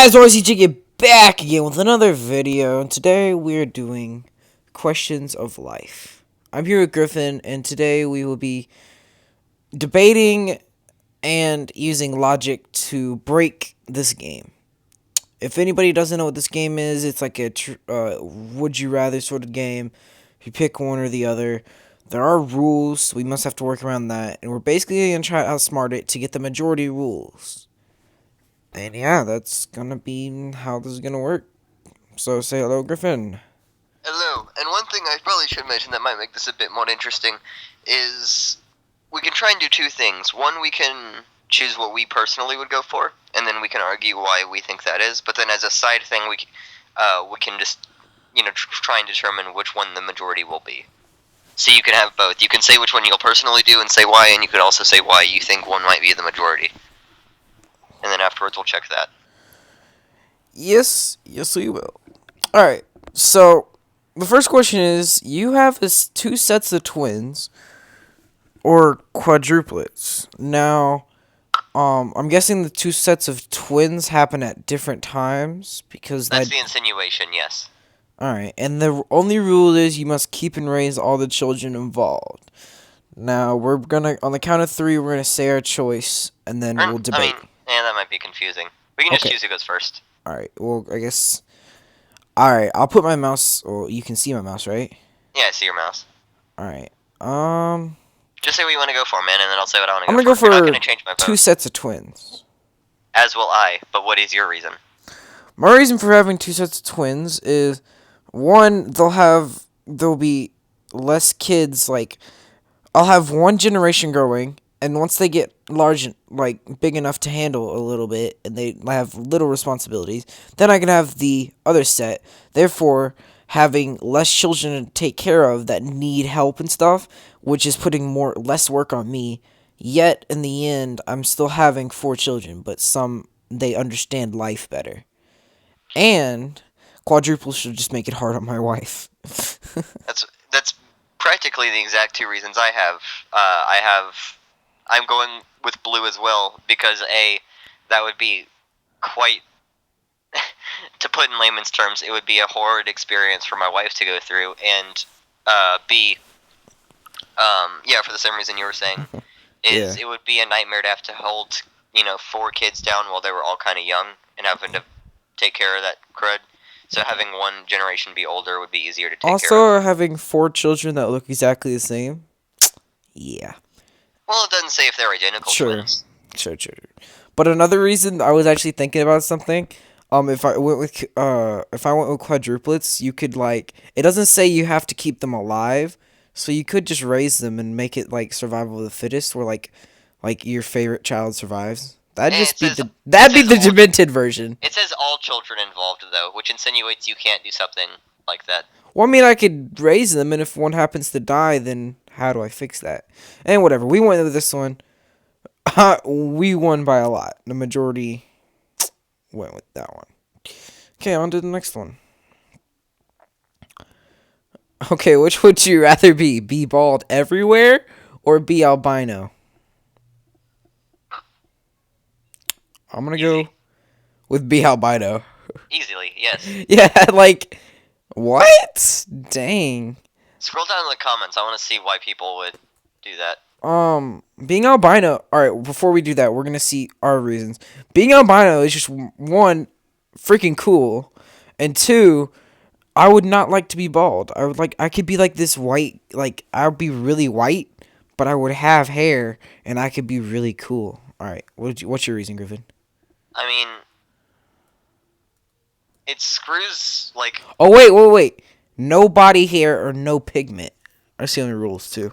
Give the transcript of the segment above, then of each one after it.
Guys, RCG back again with another video, and today we're doing questions of life. I'm here with Griffin, and today we will be debating and using logic to break this game. If anybody doesn't know what this game is, it's like a would you rather sort of game. You pick one or the other. There are rules, so we must have to work around that, and we're basically going to try to outsmart it to get the majority rules. And yeah, that's gonna be how this is gonna work. So say hello, Griffin. Hello, and one thing I probably should mention that might make this a bit more interesting is we can try and do two things. One, we can choose what we personally would go for, and then we can argue why we think that is. But then as a side thing, we can just, try and determine which one the majority will be. So you can have both. You can say which one you'll personally do and say why, and you could also say why you think one might be the majority. And then afterwards we'll check that. Yes, we will. Alright, so the first question is, you have this two sets of twins, or quadruplets. Now, I'm guessing the two sets of twins happen at different times, because that's the insinuation, yes. Alright, and the only rule is you must keep and raise all the children involved. Now, we're gonna, on the count of three, we're gonna say our choice, and then we'll debate. That might be confusing. We can just choose who goes first. Alright, well, I guess... Alright, I'll put my mouse... Well, you can see my mouse, right? Yeah, I see your mouse. Alright, just say what you want to go for, man, and then I'll say what I want to go for. I'm gonna go for You're not gonna change my vote. two sets of twins. As will I, but what is your reason? My reason for having two sets of twins is... One, there'll be less kids, like... I'll have one generation growing... And once they get large, like, big enough to handle a little bit, and they have little responsibilities, then I can have the other set. Therefore, having less children to take care of that need help and stuff, which is putting less work on me. Yet, in the end, I'm still having 4 children, but they understand life better. And quadruples should just make it hard on my wife. That's practically the exact two reasons I have. I'm going with blue as well, because A, that would be quite, to put in layman's terms, it would be a horrid experience for my wife to go through, and B, for the same reason you were saying, is It would be a nightmare to have to hold, 4 kids down while they were all kind of young, and having to take care of that crud. So having one generation be older would be easier to take care of. Also, having 4 children that look exactly the same, yeah. Well, it doesn't say if they're identical twins. Sure. But another reason I was actually thinking about something, if I went with quadruplets, you could it doesn't say you have to keep them alive, so you could just raise them and make it like survival of the fittest, where like your favorite child survives. That'd be the demented version. It says all children involved though, which insinuates you can't do something like that. Well, I mean, I could raise them, and if one happens to die, then how do I fix that? And whatever. We went with this one. We won by a lot. The majority went with that one. Okay, on to the next one. Okay, which would you rather be? Be bald everywhere or be albino? I'm gonna go with be albino. Easily, yes. Yeah, what? Dang. Scroll down in the comments. I want to see why people would do that. Being albino... Alright, before we do that, we're gonna see our reasons. Being albino is just, 1, freaking cool. And 2, I would not like to be bald. I could be like this white... I would be really white, but I would have hair, and I could be really cool. Alright, what's your reason, Griffin? I mean... It screws, Oh, wait. No body hair or no pigment. That's the only rules, too.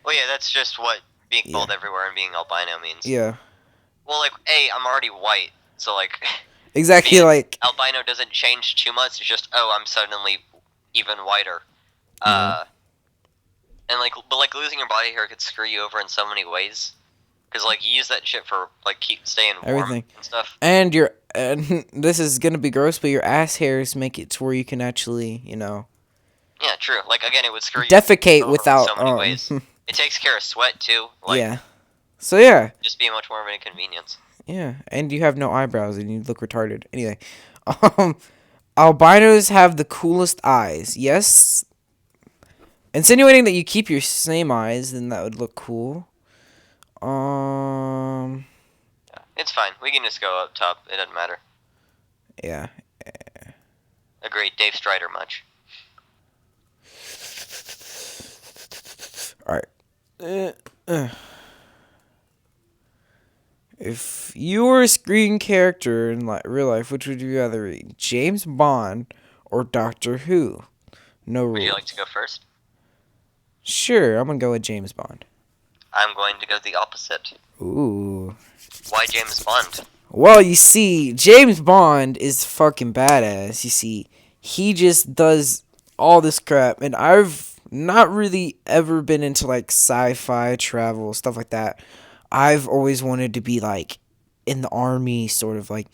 Well, yeah, that's just what being bald everywhere and being albino means. Yeah. Well, A, I'm already white, so, Exactly, albino doesn't change too much, it's just, I'm suddenly even whiter. Mm-hmm. But, losing your body hair could screw you over in so many ways. Because, you use that shit for, keep staying warm and stuff. And this is gonna be gross, but your ass hairs make it to where you can actually, Yeah, true. Again, it would screw you defecate without, in so many ways. It takes care of sweat, too. Yeah. So, yeah. Just be much more of an inconvenience. Yeah, and you have no eyebrows and you look retarded. Anyway, um, albinos have the coolest eyes. Yes, insinuating that you keep your same eyes, then that would look cool. Um, It's fine. We can just go up top. It doesn't matter. yeah. Agreed. Dave Strider much. All right. If you were a screen character in real life, which would you rather read? James Bond or Doctor Who? No Would you rules. like to go first? Sure, I'm gonna go with James Bond. I'm going to go the opposite. Ooh. Why James Bond? Well, you see, James Bond is fucking badass. You see, he just does all this crap, and I've not really ever been into like sci-fi travel stuff like that. I've always wanted to be like in the army, sort of like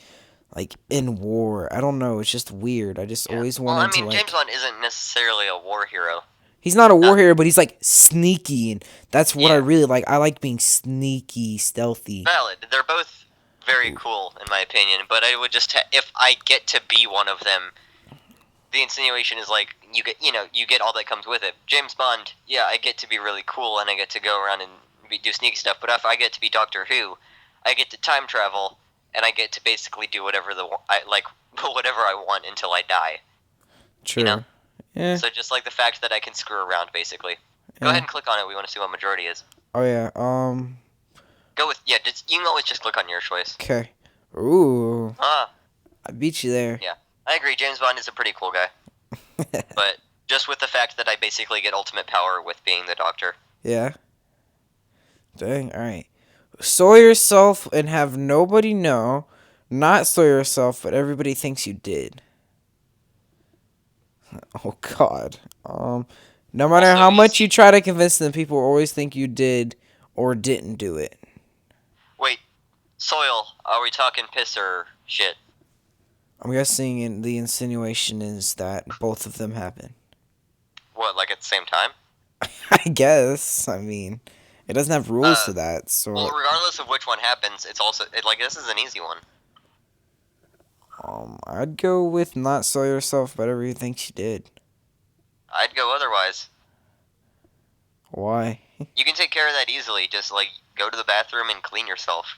in war. I don't know. It's just weird. I just Yeah. always Well, I wanted to mean, like. James Bond isn't necessarily a war hero. He's not a war Uh, hero, but he's like sneaky, and that's what I Yeah. really like. I like being sneaky, stealthy. Valid. They're both very cool, in my opinion, but I would just, if I get to be one of them, the insinuation is like, you get all that comes with it. James Bond, yeah, I get to be really cool, and I get to go around and do sneaky stuff, but if I get to be Doctor Who, I get to time travel, and I get to basically do whatever whatever I want until I die. True. You know? Yeah. So just like the fact that I can screw around, basically. Go Yeah. ahead and click on it. We want to see what majority is. Oh yeah. Go with you can always just click on your choice. Okay. Ooh. Ah, I beat you there. yeah, I agree. James Bond is a pretty cool guy, but just with the fact that I basically get ultimate power with being the Doctor. Yeah. Dang. All right. Soil yourself and have nobody know. Not soil yourself, but everybody thinks you did. Oh God. No matter Also, how you much see- you try to convince them, people always think you did or didn't do it. Wait, soil? Are we talking piss or shit? I'm guessing the insinuation is that both of them happen. What, like at the same time? I guess. I mean, it doesn't have rules to that, so. Well, regardless of which one happens, it's also like this is an easy one. I'd go with not soil yourself, but everybody thinks you did. I'd go otherwise. Why? You can take care of that easily. Just like go to the bathroom and clean yourself.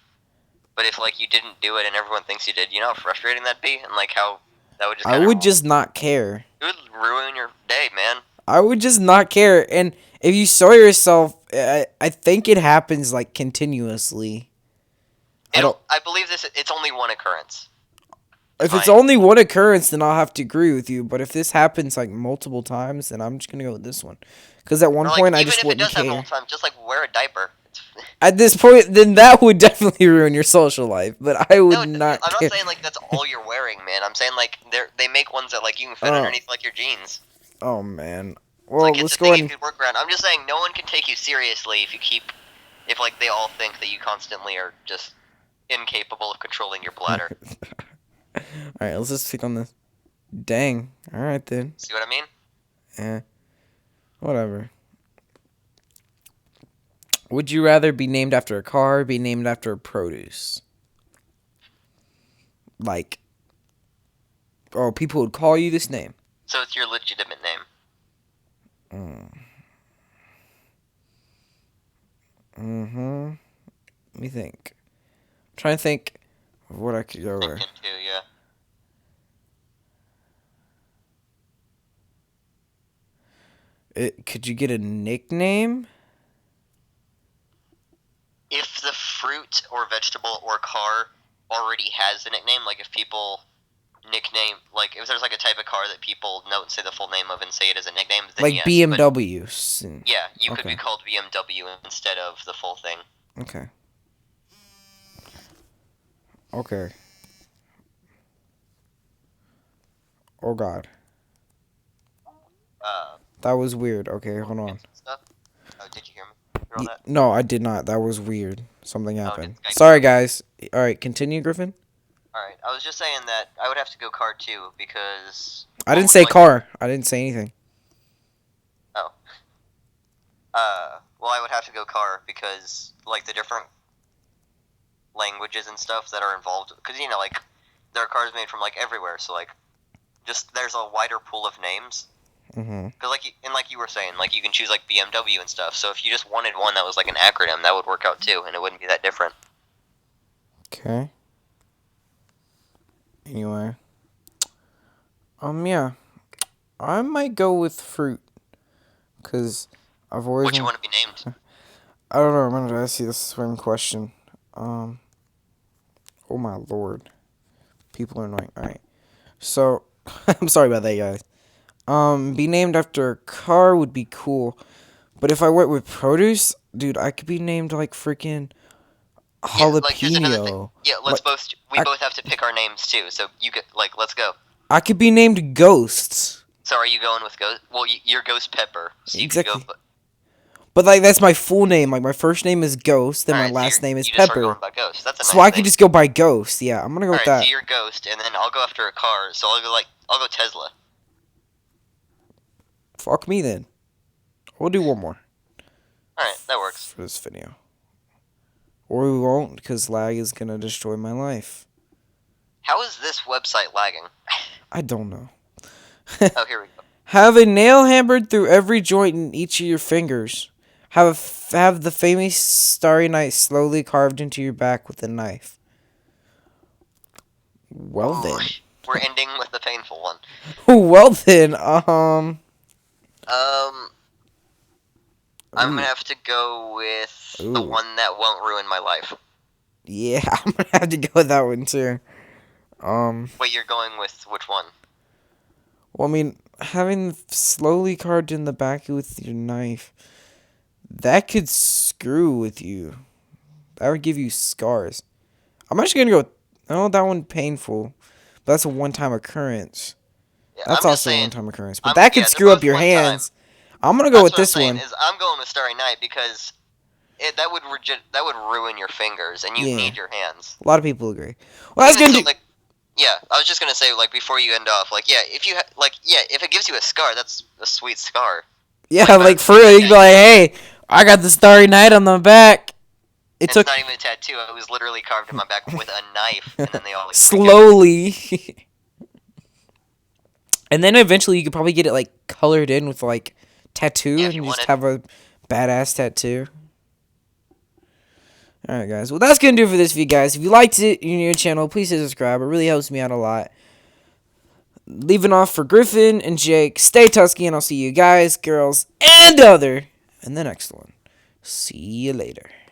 But if like you didn't do it and everyone thinks you did, you know how frustrating that'd be, and like how that would just. I would just not care. It would ruin your day, man. I would just not care. And if you soil yourself, I think it happens like continuously. I believe this. It's only one occurrence. If it's Fine. only one occurrence, then I'll have to agree with you. But if this happens like multiple times, then I'm just gonna go with this one. Because at one Or, like, point, I even just if it wouldn't does happen care. all the time, just like wear a diaper. At this point, then that would definitely ruin your social life. But I would No, not I'm care. not saying like that's all you're wearing, man. I'm saying like they make ones that like you can fit Oh. underneath like your jeans. Oh man. It's Well, like let's it's a go thing ahead. you could work around. I'm just saying no one can take you seriously if like they all think that you constantly are just incapable of controlling your bladder. All right, let's just click on this. Dang. All right then. See what I mean? Whatever. Would you rather be named after a car or be named after a produce? Like, oh, people would call you this name. So it's your legitimate name. Mm-hmm. Let me think. I'm trying to think of what I could go with. Thinking too, yeah. Could you get a nickname? If the fruit or vegetable or car already has a nickname, like if people nickname, like if there's like a type of car that people know and say the full name of and say it as a nickname, then Like yes. BMWs. But, yeah, you could Okay. be called BMW instead of the full thing. Okay. Okay. Oh God. That was weird. Okay, hold on. Stuff. Oh, did you hear me? Hear all that? No, I did not. That was weird. Something happened. Skype Sorry, guys. All right, continue, Griffin. Alright, I was just saying that I would have to go car too because. I didn't well, say like, car. I didn't say anything. Oh. Well, I would have to go car because like the different. languages and stuff that are involved, because like there are cars made from like everywhere, so like just there's a wider pool of names. Mhm. Because like you were saying, like you can choose like BMW and stuff. So if you just wanted one that was like an acronym, that would work out too, and it wouldn't be that different. Okay. Anyway. Yeah. I might go with fruit. Because I've always... What you want to be named? I don't know. I'm going to ask you the same question. Oh my lord. People are annoying. Alright. So, I'm sorry about that, guys. Be named after a car would be cool. But if I went with produce, dude, I could be named like freaking Yeah, like there's another thing. jalapeno. Yeah, Like we I, both have to pick our names too. So you get like let's go. I could be named Ghosts. So are you going with Ghost? Well, you're Ghost Pepper, so you could go. Exactly. But like that's my full name. Like my first name is Ghost, then All my right, so last name is you just are Pepper. going by Ghost. That's a So nice I could name. just go by Ghost. Yeah, I'm gonna go All with right, so that. you're Ghost, and then I'll go after a car. So I'll go Tesla. Fuck me then. We'll do one more All right, that works. for this video. Or we won't, because lag is gonna destroy my life. How is this website lagging? I don't know. Oh, here we go. Have a nail hammered through every joint in each of your fingers. Have the famous Starry Night slowly carved into your back with a knife. Well Ooh, then. we're ending with the painful one. Well then, I'm gonna Ooh. have to go with the Ooh. one that won't ruin my life. Yeah, I'm gonna have to go with that one too. Wait, you're going with which one? Well, I mean, having slowly carved in the back with your knife, that could screw with you. That would give you scars. I'm actually gonna go. Oh, that one painful, but that's a one-time occurrence. Yeah, That's I'm just also a saying. one-time occurrence, but that could Yeah, they're screw up both your one time. hands. I'm gonna go That's with what I'm this saying. one. Is I'm going with Starry Night because that would ruin your fingers, and you Yeah, need your hands. a lot of people agree. Well, that's Even gonna so, do. like, yeah, I was just gonna say, like, before you end off, like, yeah, if you if it gives you a scar, that's a sweet scar. Yeah, Like, like for real, you can be like, hey, I got the Starry Night on the back. It and it's took not even a tattoo. It was literally carved in my back with a knife, and then they all like freak out. slowly. And then eventually you could probably get it like colored in with like tattoo Yeah, if and you you just wanted. have a badass tattoo. Alright guys, well that's gonna do it for this video guys. If you liked it, you're new to the channel, please hit subscribe. It really helps me out a lot. Leaving off for Griffin and Jake, stay Tusky and I'll see you guys, girls, and other in the next one. See you later.